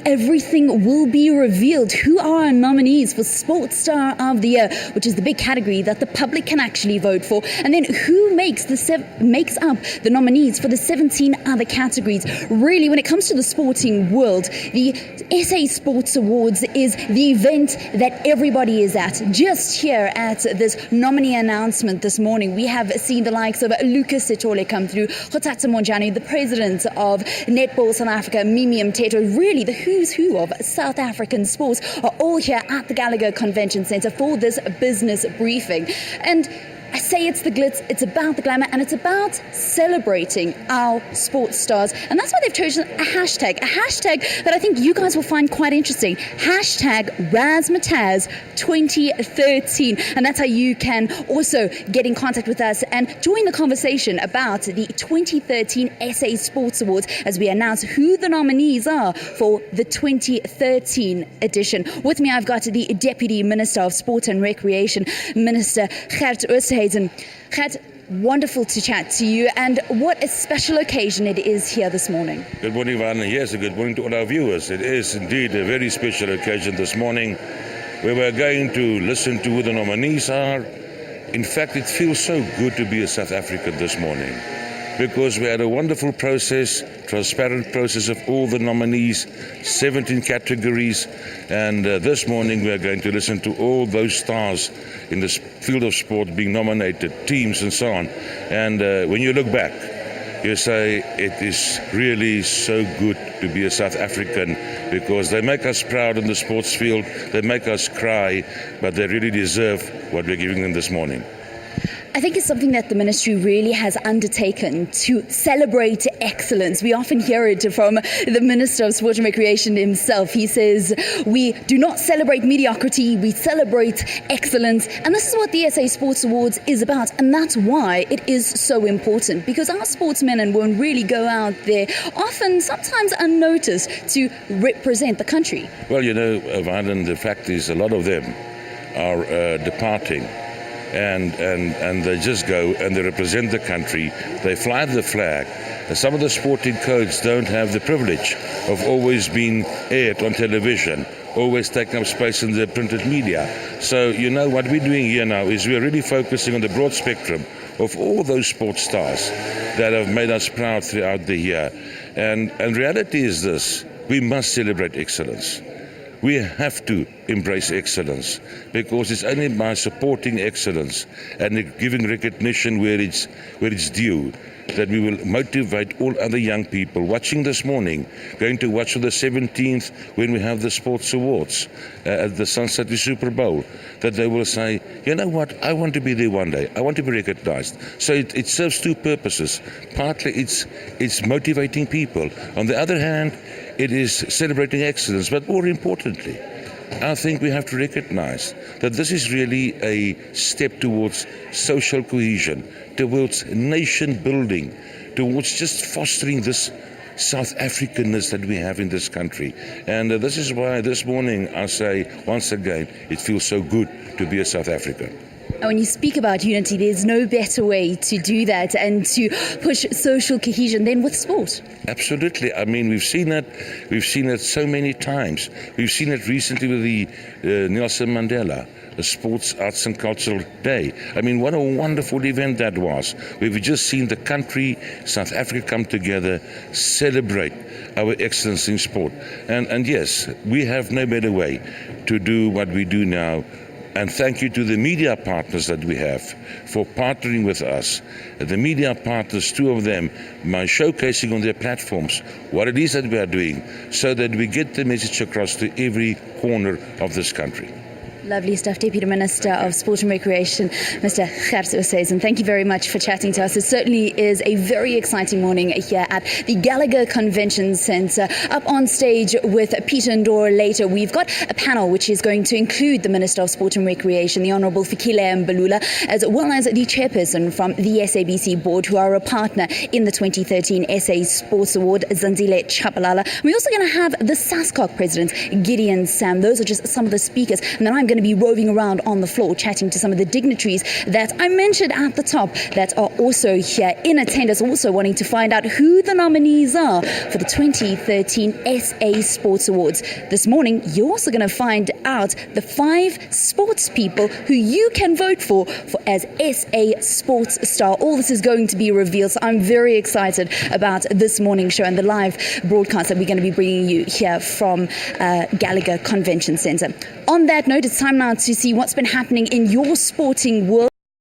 everything will be revealed. Who are our nominees for Sports Star of the Year, which is the big category that the public can actually vote for, and then who makes up the nominees for the 17 other categories. Really, when it comes to the sporting world, the SA Sports Awards is the event that everybody is at. Just here at this nominee announcement this morning, we have seen the likes of Lucas Setole come through, Kgothatso Monjane, the president of Netball South Africa, Mimi Mteto. Really, the who's who of South African sports are all here at the Gallagher Convention Centre for this business briefing. And I say it's the glitz, it's about the glamour, and it's about celebrating our sports stars. And that's why they've chosen a hashtag that I think you guys will find quite interesting. Hashtag Razzmatazz 2013. And that's how you can also get in contact with us and join the conversation about the 2013 SA Sports Awards as we announce who the nominees are for the 2013 edition. With me, I've got the Deputy Minister of Sport and Recreation, Minister Gert Oosterhuizen. Gert, wonderful to chat to you, and what a special occasion it is here this morning. Good morning, Van. Yes, good morning to all our viewers. It is indeed a very special occasion this morning where we're going to listen to who the nominees are. In fact, it feels so good to be a South African this morning because we had a wonderful process, transparent process of all the nominees, 17 categories, and this morning we are going to listen to all those stars in the field of sport being nominated, teams and so on. And when you look back, you say it is really so good to be a South African because they make us proud in the sports field, they make us cry, but they really deserve what we're giving them this morning. I think it's something that the ministry really has undertaken to celebrate excellence. We often hear it from the Minister of Sport and Recreation himself. He says, we do not celebrate mediocrity, we celebrate excellence. And this is what the SA Sports Awards is about. And that's why it is so important, because our sportsmen and women really go out there, often, sometimes unnoticed, to represent the country. Well, you know, Van, the fact is a lot of them are departing. And they just go and they represent the country. They fly the flag. Some of the sporting codes don't have the privilege of always being aired on television, always taking up space in the printed media. So, you know, what we're doing here now is we're really focusing on the broad spectrum of all those sports stars that have made us proud throughout the year. And reality is this: we must celebrate excellence. We have to embrace excellence because it's only by supporting excellence and giving recognition where it's due that we will motivate all other young people watching this morning, going to watch on the 17th when we have the Sports Awards at the Sun City Super Bowl, that they will say, you know what, I want to be there one day, I want to be recognized. So it serves two purposes. Partly it's motivating people. On the other hand, it is celebrating excellence, but more importantly, I think we have to recognize that this is really a step towards social cohesion, towards nation building, towards just fostering this South Africanness that we have in this country. And this is why this morning I say, once again, it feels so good to be a South African. And when you speak about unity, there's no better way to do that and to push social cohesion than with sport. Absolutely. I mean, we've seen it so many times. We've seen it recently with the Nelson Mandela, the Sports, Arts and Cultural Day. I mean, what a wonderful event that was. We've just seen the country, South Africa, come together, celebrate our excellence in sport. And yes, we have no better way to do what we do now. And thank you to the media partners that we have for partnering with us. The media partners, two of them, by showcasing on their platforms what it is that we are doing so that we get the message across to every corner of this country. Lovely stuff. Deputy Minister of Sport and Recreation, Mr. Gert Oosterhuizen. Thank you very much for chatting to us. It certainly is a very exciting morning here at the Gallagher Convention Centre. Up on stage with Peter Ndor later, we've got a panel which is going to include the Minister of Sport and Recreation, the Honourable Fikile Mbalula, as well as the chairperson from the SABC board, who are a partner in the 2013 SA Sports Award, Zanzile Chabalala. We're also going to have the SASCOC president, Gideon Sam. Those are just some of the speakers. And then I'm going going to be roving around on the floor, chatting to some of the dignitaries that I mentioned at the top that are also here in attendance, also wanting to find out who the nominees are for the 2013 SA Sports Awards. This morning, you're also going to find out the 5 sports people who you can vote for as SA Sports Star. All this is going to be revealed, so I'm very excited about this morning show and the live broadcast that we're going to be bringing you here from Gallagher Convention Centre. On that note, it's time now to see what's been happening in your sporting world.